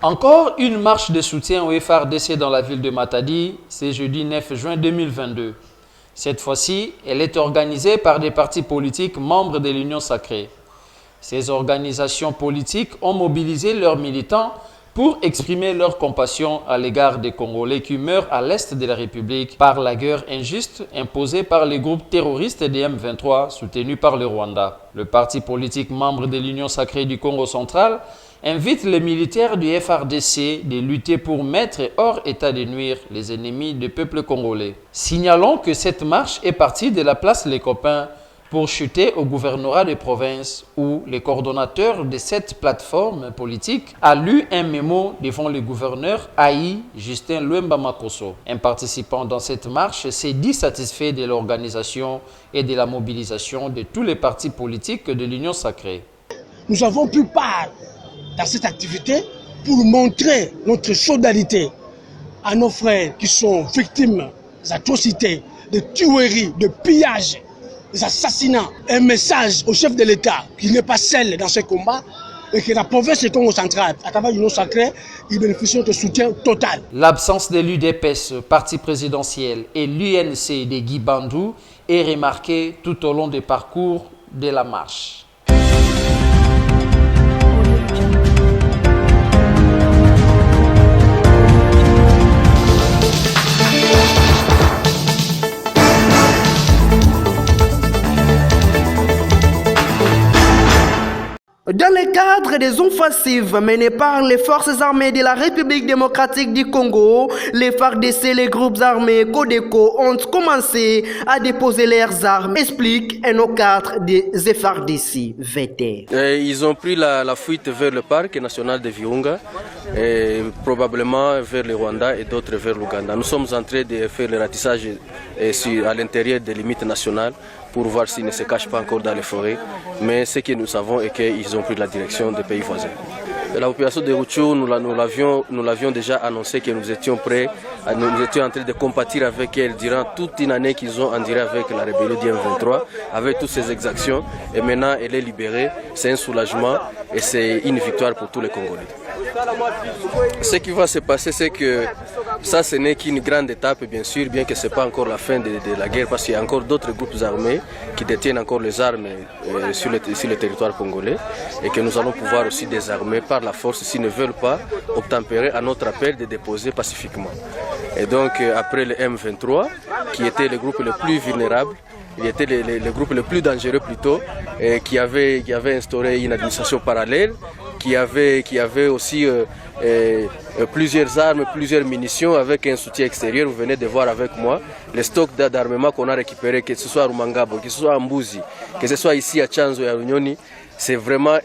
Encore une marche de soutien au FARDC dans la ville de Matadi, c'est jeudi 9 juin 2022. Cette fois-ci, elle est organisée par des partis politiques membres de l'Union sacrée. Ces organisations politiques ont mobilisé leurs militants pour exprimer leur compassion à l'égard des Congolais qui meurent à l'est de la République par la guerre injuste imposée par les groupes terroristes des M23 soutenus par le Rwanda. Le parti politique membre de l'Union sacrée du Congo central invite les militaires du FARDC de lutter pour mettre hors état de nuire les ennemis du peuple congolais. Signalons que cette marche est partie de la place Les Copains pour chuter au gouvernorat de province où le coordonnateur de cette plateforme politique a lu un mémo devant le gouverneur Aïe Justin Luemba Makosso. Un participant dans cette marche s'est dit satisfait de l'organisation et de la mobilisation de tous les partis politiques de l'Union sacrée. Nous avons pris part dans cette activité pour montrer notre solidarité à nos frères qui sont victimes des atrocités, de tueries, de pillages, des assassinats. Un message au chef de l'État qui n'est pas seul dans ce combat et que la province du Congo central, à travers l'Union sacrée, il bénéficie de soutien total. L'absence de l'UDPS, parti présidentiel, et l'UNC de Guy Bandou est remarquée tout au long du parcours de la marche. Dans le cadre des offensives menées par les forces armées de la République démocratique du Congo, les FARDC et les groupes armés Codeco ont commencé à déposer leurs armes, explique un au cadre des FARDC VT. Ils ont pris la fuite vers le parc national de Virunga, et probablement vers le Rwanda et d'autres vers l'Ouganda. Nous sommes en train de faire le ratissage à l'intérieur des limites nationales pour voir s'ils ne se cachent pas encore dans les forêts. Mais ce que nous savons est qu'ils ont pris la direction des pays voisins. La population de Rutshuru, nous l'avions déjà annoncé que nous étions prêts, nous étions en train de compatir avec elle durant toute une année qu'ils ont enduré avec la rébellion du M23, avec toutes ces exactions. Et maintenant, elle est libérée, c'est un soulagement et c'est une victoire pour tous les Congolais. Ce qui va se passer, c'est que ça, ce n'est qu'une grande étape, bien sûr, bien que ce n'est pas encore la fin de la guerre, parce qu'il y a encore d'autres groupes armés qui détiennent encore les armes sur le territoire congolais et que nous allons pouvoir aussi désarmer par la force s'ils ne veulent pas obtempérer à notre appel de déposer pacifiquement. Et donc, après le M23, qui était le groupe le plus vulnérable, il était le groupe le plus dangereux plutôt, qui avait instauré une administration parallèle, qui avait aussi plusieurs armes, plusieurs munitions avec un soutien extérieur. Vous venez de voir avec moi les stocks d'armement qu'on a récupérés, que ce soit à Rumangabo, que ce soit à Mbuzi, que ce soit ici à Chanzo et à Runyoni. C'est vraiment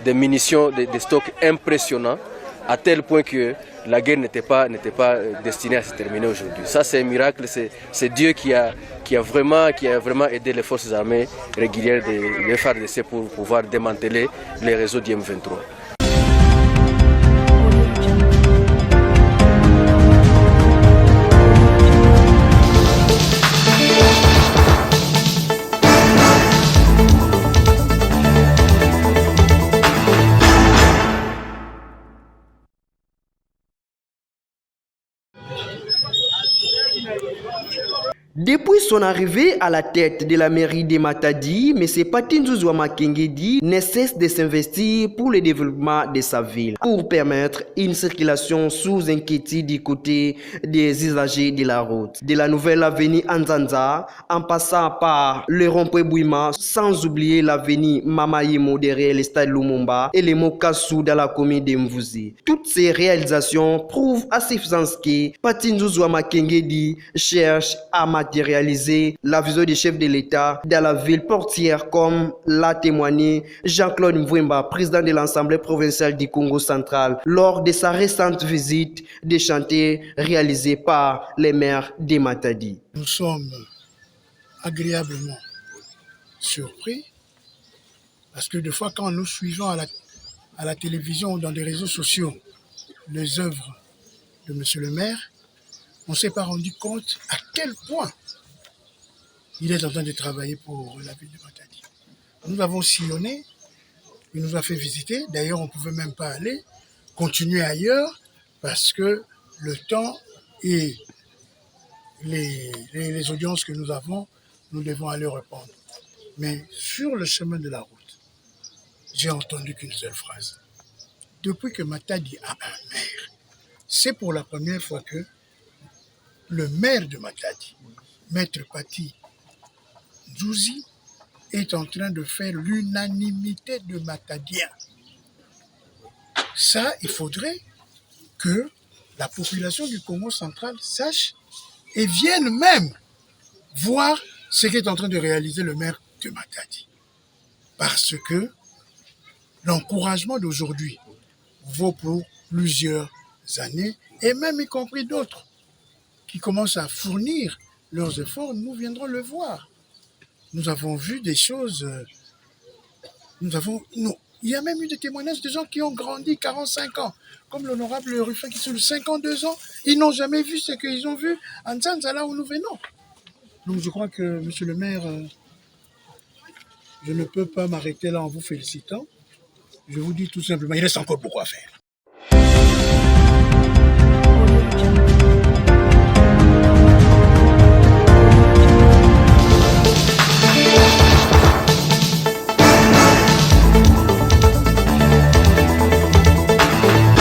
des munitions, des stocks impressionnants, à tel point que la guerre n'était pas destinée à se terminer aujourd'hui. Ça, c'est un miracle, c'est Dieu qui a vraiment aidé les forces armées régulières de FARDC pour pouvoir démanteler les réseaux du M23. Depuis son arrivée à la tête de la mairie de Matadi, M. Patin Zouzoua Makengedi ne cesse de s'investir pour le développement de sa ville, pour permettre une circulation sous inquiétude du côté des usagers de la route. De la nouvelle avenue Anzanza, en passant par le rond-point Bouima, sans oublier l'avenue Mamayemo derrière le stade Lumumba et le Mokassou dans la commune de Mvuzi. Toutes ces réalisations prouvent à suffisance que Patin Zouzoua Makengedi cherche à matérialiser la vision du chef de l'État dans la ville portière, comme l'a témoigné Jean-Claude Mvouemba, président de l'Assemblée provinciale du Congo central, lors de sa récente visite des chantiers réalisés par les maires de Matadi. Nous sommes agréablement surpris parce que des fois, quand nous suivons à la télévision ou dans les réseaux sociaux les œuvres de M. le maire, on ne s'est pas rendu compte à quel point il est en train de travailler pour la ville de Matadi. Nous avons sillonné, il nous a fait visiter, d'ailleurs on ne pouvait même pas aller, continuer ailleurs parce que le temps et les audiences que nous avons, nous devons aller répondre. Mais sur le chemin de la route, j'ai entendu qu'une seule phrase. Depuis que Matadi a un maire, c'est pour la première fois que le maire de Matadi, Maître Pati Djouzi, est en train de faire l'unanimité de Matadiens. Ça, il faudrait que la population du Congo central sache et vienne même voir ce qu'est en train de réaliser le maire de Matadi. Parce que l'encouragement d'aujourd'hui vaut pour plusieurs années, et même y compris d'autres qui commencent à fournir leurs efforts, nous viendrons le voir. Nous avons vu des choses, il y a même eu des témoignages de gens qui ont grandi 45 ans, comme l'honorable Ruffin qui sont de 52 ans, ils n'ont jamais vu ce qu'ils ont vu en Nzanza, là où nous venons. Donc je crois que, monsieur le maire, je ne peux pas m'arrêter là en vous félicitant. Je vous dis tout simplement, il reste encore beaucoup à faire.